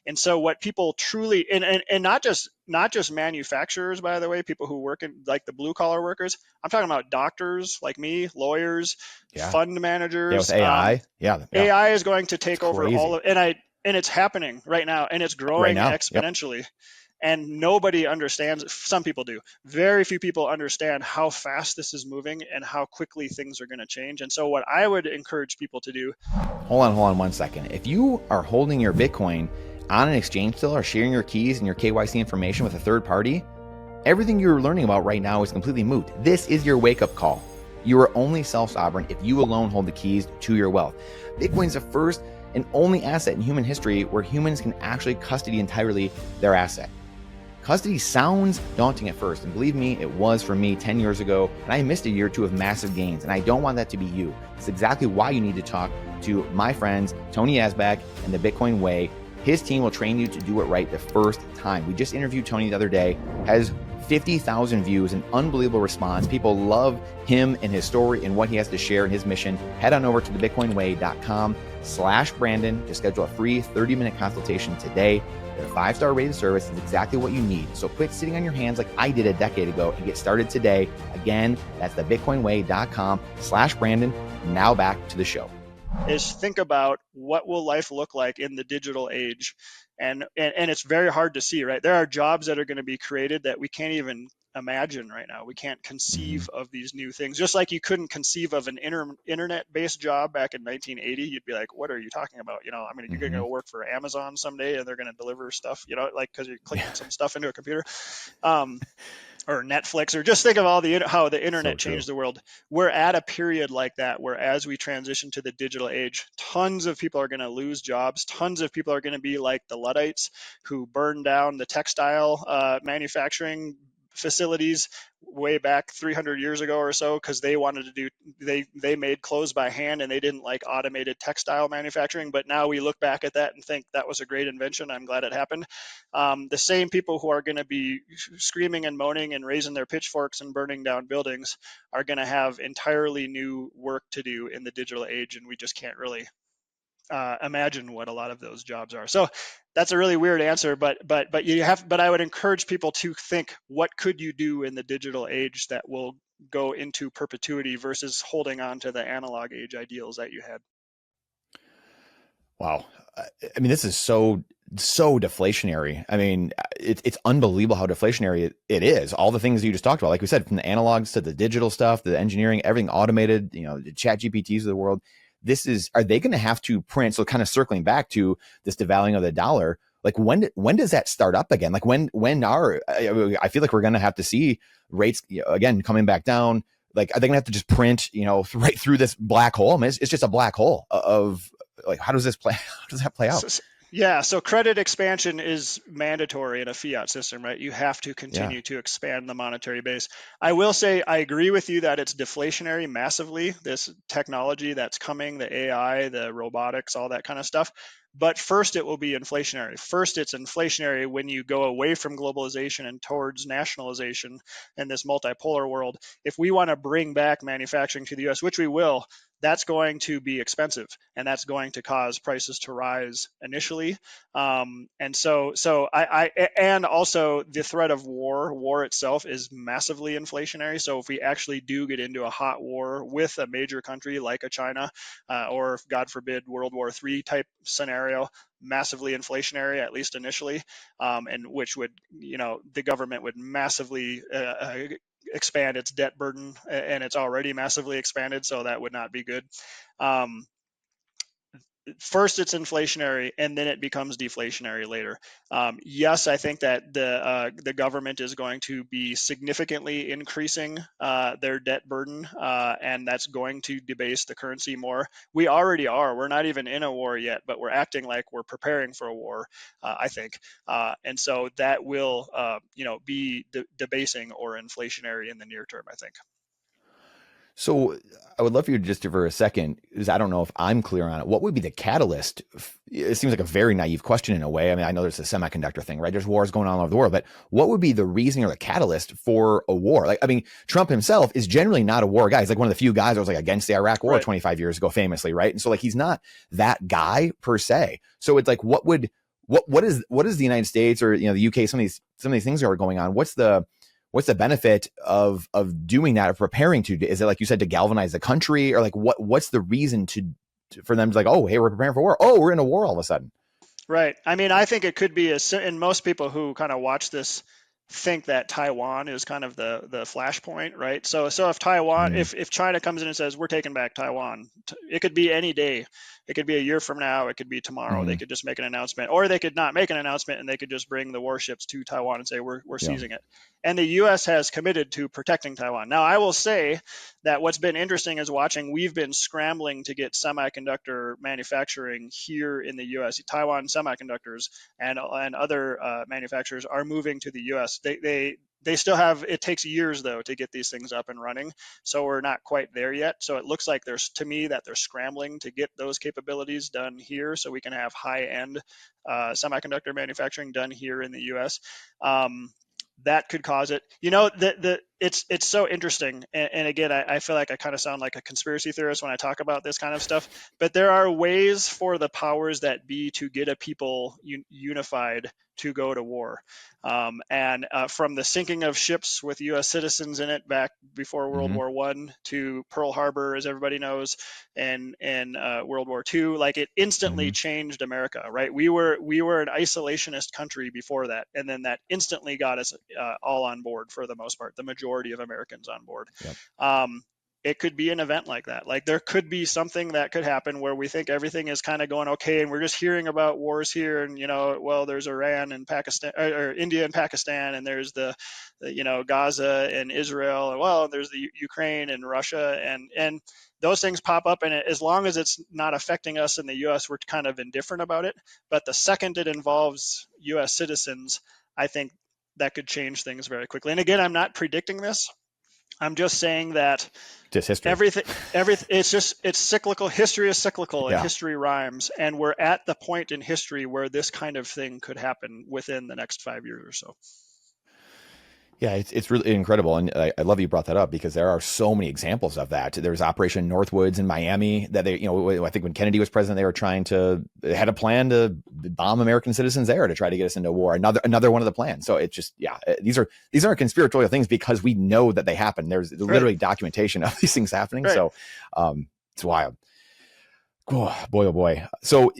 And so what people truly, and not just manufacturers, by the way, people who work in like the blue collar workers, I'm talking about doctors like me, lawyers, Yeah. fund Yeah. With managers. AI. Yeah. Yeah. AI is going to It's take over all crazy of, and it's happening right now, and it's right growing now. Yep. exponentially. And nobody understands. Some people do. Very few people understand how fast this is moving and how quickly things are going to change. And so, what I would encourage people to do. Hold on 1 second. If you are holding your Bitcoin on an exchange still or sharing your keys and your KYC information with a third party, everything you're learning about right now is completely moot. This is your wake-up call. You are only self-sovereign if you alone hold the keys to your wealth. Bitcoin is the first and only asset in human history where humans can actually custody entirely their asset. Custody sounds daunting at first, and believe me, it was for me 10 years ago, and I missed a year or two of massive gains, and I don't want that to be you. It's exactly why you need to talk to my friends, Tony Asbach and the Bitcoin Way. His team will train you to do it right the first time. We just interviewed Tony the other day, has 50,000 views, an unbelievable response. People love him and his story and what he has to share and his mission. Head on over to thebitcoinway.com/Brandon to schedule a free 30-minute consultation today. Their 5-star rated service is exactly what you need. So quit sitting on your hands like I did a decade ago and get started today. Again, that's thebitcoinway.com/Brandon. Now back to the show. Is think about what will life look like in the digital age, and it's very hard to see, right? There are jobs that are going to be created that we can't even imagine right now. We can't conceive of these new things. Just like you couldn't conceive of an internet-based job back in 1980, you'd be like, "What are you talking about?" I mean, you're going to go work for Amazon someday, and they're going to deliver stuff, like because you're clicking some stuff into a computer. Or Netflix, or just think of how the internet changed the world. We're at a period like that where as we transition to the digital age, tons of people are going to lose jobs. Tons of people are going to be like the Luddites who burned down the textile manufacturing facilities way back 300 years ago or so because they wanted to they made clothes by hand and they didn't like automated textile manufacturing. But now we look back at that and think that was a great invention. I'm glad it happened. The same people who are going to be screaming and moaning and raising their pitchforks and burning down buildings are going to have entirely new work to do in the digital age, and we just can't really imagine what a lot of those jobs are. So that's a really weird answer, but I would encourage people to think, what could you do in the digital age that will go into perpetuity versus holding on to the analog age ideals that you had. Wow. I mean, this is so deflationary. I mean, it's unbelievable how deflationary it is. All the things you just talked about, like we said, from the analogs to the digital stuff, the engineering, everything automated, the chat GPTs of the world. Are they going to have to print? So kind of circling back to this devaluing of the dollar, like when does that start up again? Like I feel like we're going to have to see rates again coming back down. Like, are they going to have to just print, right through this black hole? I mean, it's just a black hole of like, how does that play out? So credit expansion is mandatory in a fiat system, right? You have to continue to expand the monetary base. I will say I agree with you that it's deflationary massively, this technology that's coming, the AI, the robotics, all that kind of stuff. But first, it will be inflationary. First, it's inflationary when you go away from globalization and towards nationalization in this multipolar world. If we want to bring back manufacturing to the US, which we will, that's going to be expensive, and that's going to cause prices to rise initially. And also the threat of war itself is massively inflationary. So if we actually do get into a hot war with a major country like a China, or God forbid, World War III type scenario, massively inflationary, at least initially, and which would, the government would massively expand its debt burden, and it's already massively expanded, so that would not be good. First, it's inflationary, and then it becomes deflationary later. Yes, I think that the government is going to be significantly increasing their debt burden, and that's going to debase the currency more. We already are. We're not even in a war yet, but we're acting like we're preparing for a war, I think. And so that will, be debasing or inflationary in the near term, I think. So I would love for you just for a second, because I don't know if I'm clear on it. What would be the catalyst? It seems like a very naive question in a way. I mean, I know there's a semiconductor thing, right? There's wars going on all over the world, but what would be the reason or the catalyst for a war? Like, I mean, Trump himself is generally not a war guy. He's like one of the few guys that was like against the Iraq war 25 years ago, famously, right? And so like, he's not that guy per se. So it's like, what would what is the United States or the UK, some of these things that are going on, what's the benefit of doing that, of preparing to, is it like you said, to galvanize the country, or like what's the reason for them to like, oh, hey, we're preparing for war, oh, we're in a war all of a sudden? Right. I mean, I think it could be and most people who kind of watch this think that Taiwan is kind of the flashpoint, right? So if Taiwan, Mm, if China comes in and says we're taking back Taiwan, it could be any day. It could be a year from now. It could be tomorrow. They mm, could just make an announcement, or they could not make an announcement and they could just bring the warships to Taiwan and say we're yeah. seizing it. And the U.S. has committed to protecting Taiwan. Now, I will say that what's been interesting is watching. We've been scrambling to get semiconductor manufacturing here in the U.S. Taiwan Semiconductors and other manufacturers are moving to the U.S. They still have, it takes years though to get these things up and running, so we're not quite there yet. So it looks like there's, to me, that they're scrambling to get those capabilities done here so we can have high end semiconductor manufacturing done here in the U.S. That could cause it. It's so interesting. And again, I feel like I kind of sound like a conspiracy theorist when I talk about this kind of stuff. But there are ways for the powers that be to get a people unified to go to war. And from the sinking of ships with U.S. citizens in it back before World Mm-hmm. War One to Pearl Harbor, as everybody knows, and World War II, like it instantly Mm-hmm. changed America, right? We were an isolationist country before that, and then that instantly got us all on board for the most part, the majority of Americans on board. Yep. Um, it could be an event like that. Like there could be something that could happen where we think everything is kind of going okay, and we're just hearing about wars here, and well, there's Iran and Pakistan, or India and Pakistan, and there's the Gaza and Israel, and well, there's the Ukraine and Russia, and those things pop up, and as long as it's not affecting us in the U.S., we're kind of indifferent about it. But the second it involves U.S. citizens, I think that could change things very quickly. And again, I'm not predicting this. I'm just saying that Just history. everything it's cyclical. History is cyclical and Yeah. history rhymes, and we're at the point in history where this kind of thing could happen within the next 5 years or so. Yeah, it's really incredible, and I love you brought that up, because there are so many examples of that. There's Operation Northwoods in Miami that I think when Kennedy was president, they had a plan to bomb American citizens there to try to get us into war. Another one of the plans. So it's just, these aren't conspiratorial things, because we know that they happen. There's literally documentation of these things happening. Right. So it's wild. Oh, boy, oh boy. So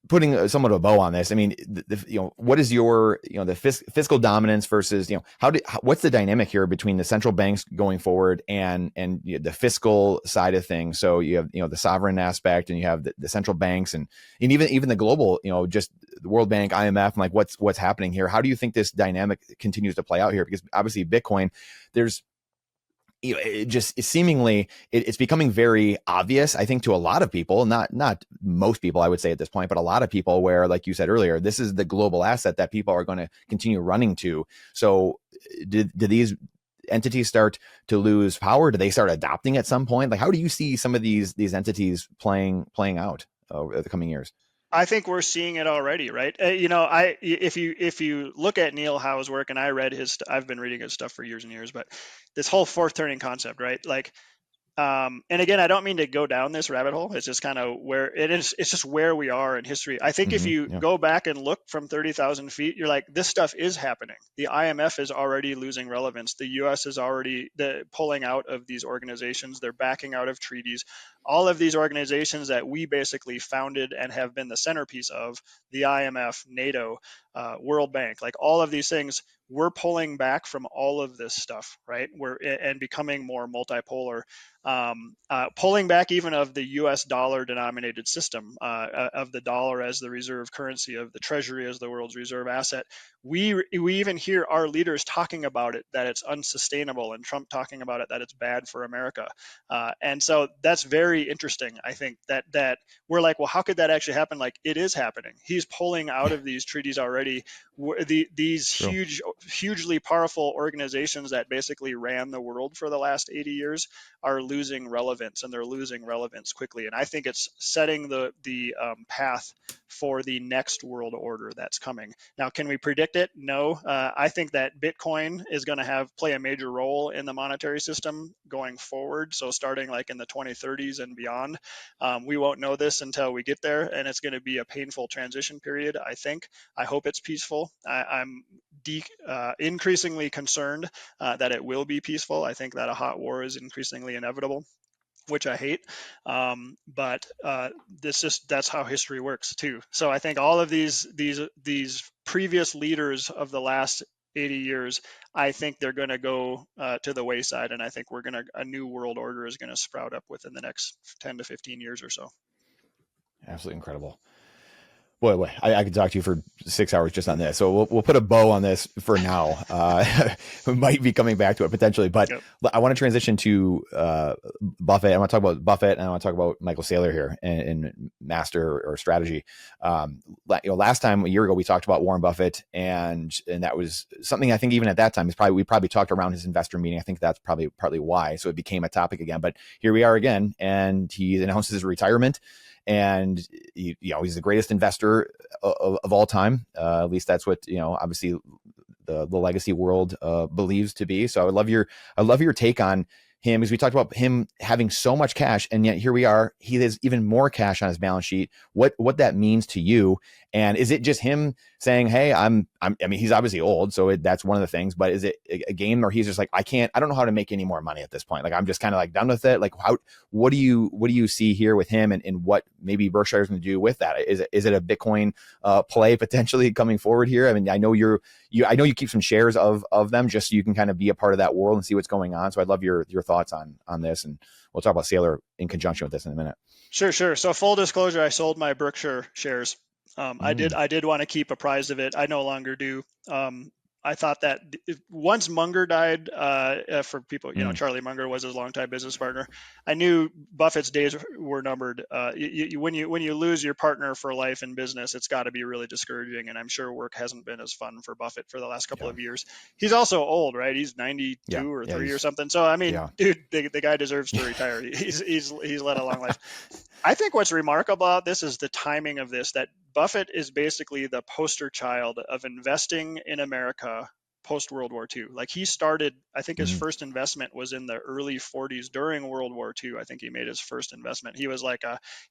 putting somewhat of a bow on this, I mean, what is your, the fiscal dominance versus, what's the dynamic here between the central banks going forward and the fiscal side of things? So you have, the sovereign aspect, and you have the central banks, and even the global, just the World Bank, IMF, and like what's happening here. How do you think this dynamic continues to play out here? Because obviously Bitcoin, there's, it's becoming very obvious, I think, to a lot of people, not most people, I would say at this point, but a lot of people, where, like you said earlier, this is the global asset that people are going to continue running to. So did these entities start to lose power? Do they start adopting at some point? Like, how do you see some of these entities playing out over the coming years? I think we're seeing it already, right? If you look at Neil Howe's work, and I've been reading his stuff for years and years, but this whole fourth turning concept, right? Like, and again, I don't mean to go down this rabbit hole. It's just kind of where it is. It's just where we are in history. I think if you go back and look from 30,000 feet, you're like, this stuff is happening. The IMF is already losing relevance. The U.S. is already pulling out of these organizations. They're backing out of treaties. All of these organizations that we basically founded and have been the centerpiece of, the IMF, NATO, World Bank, like all of these things, we're pulling back from all of this stuff, right? And becoming more multipolar. Pulling back even of the U.S. dollar denominated system, of the dollar as the reserve currency, of the treasury as the world's reserve asset. We even hear our leaders talking about it, that it's unsustainable, and Trump talking about it, that it's bad for America. And so that's very interesting. I think that we're like, well, how could that actually happen? Like, it is happening. He's pulling out of these treaties already. these True. hugely powerful organizations that basically ran the world for the last 80 years are losing relevance, and they're losing relevance quickly. And I think it's setting the path for the next world order that's coming. Now, can we predict it? No. I think that Bitcoin is going to play a major role in the monetary system going forward. So starting like in the 2030s and beyond, we won't know this until we get there, and it's going to be a painful transition period, I think. I hope it's peaceful. I'm increasingly concerned that it will be peaceful. I think that a hot war is increasingly inevitable, which I hate. But that's how history works too. So I think all of these previous leaders of the last 80 years, I think they're going to go to the wayside, and I think a new world order is going to sprout up within the next 10 to 15 years or so. Absolutely incredible. Boy, I could talk to you for 6 hours just on this. So we'll put a bow on this for now. We might be coming back to it potentially, but yep. I want to transition to Buffett. I want to talk about Buffett, and I want to talk about Michael Saylor here and master or strategy. Last time, a year ago, we talked about Warren Buffett, and that was something I think even at that time we probably talked around his investor meeting. I think that's probably partly why. So it became a topic again. But here we are again, and he announces his retirement. And he's the greatest investor of all time. At least that's what obviously the legacy world believes to be. So I love your take on him, because we talked about him having so much cash, and yet here we are. He has even more cash on his balance sheet. What that means to you, and is it just him saying, "Hey, I mean, he's obviously old, so that's one of the things." But is it a game where he's just like, I don't know how to make any more money at this point. Like, I'm just kind of like done with it. Like, what do you see here with him, and what maybe Berkshire's going to do with that? Is it a Bitcoin play potentially coming forward here? I mean, I know you keep some shares of them just so you can kind of be a part of that world and see what's going on. So I'd love your thoughts on this, and we'll talk about Saylor in conjunction with this in a minute. Sure. So full disclosure, I sold my Berkshire shares. I did want to keep apprised of it. I no longer do. I thought that once Munger died, for people, Charlie Munger was his longtime business partner. I knew Buffett's days were numbered. When you lose your partner for life in business, it's got to be really discouraging. And I'm sure work hasn't been as fun for Buffett for the last couple of years. He's also old, right? He's 92 or 3 or something. So I mean, dude, the guy deserves to retire. He's led a long life. I think what's remarkable about this is the timing of this, that Buffett is basically the poster child of investing in America post World War II. Like, he started, I think his first investment was in the early 40s during World War II. I think he made his first investment. He was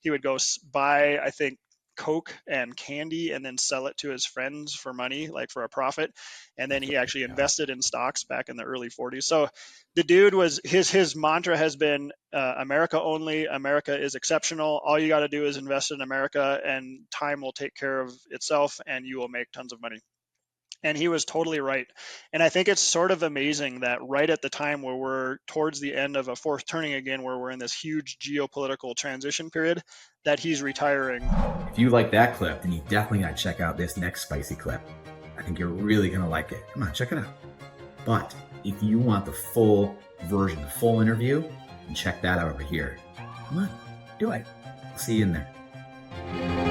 he would go buy, I think, Coke and candy and then sell it to his friends for money, like for a profit. And then he actually invested in stocks back in the early 40s. So the dude was, his mantra has been America only. America is exceptional. All you got to do is invest in America, and time will take care of itself, and you will make tons of money. And he was totally right. And I think it's sort of amazing that right at the time where we're towards the end of a fourth turning again, where we're in this huge geopolitical transition period, that he's retiring. If you like that clip, then you definitely got to check out this next spicy clip. I think you're really going to like it. Come on, check it out. But if you want the full version, the full interview, then check that out over here. Come on, do it. I'll see you in there.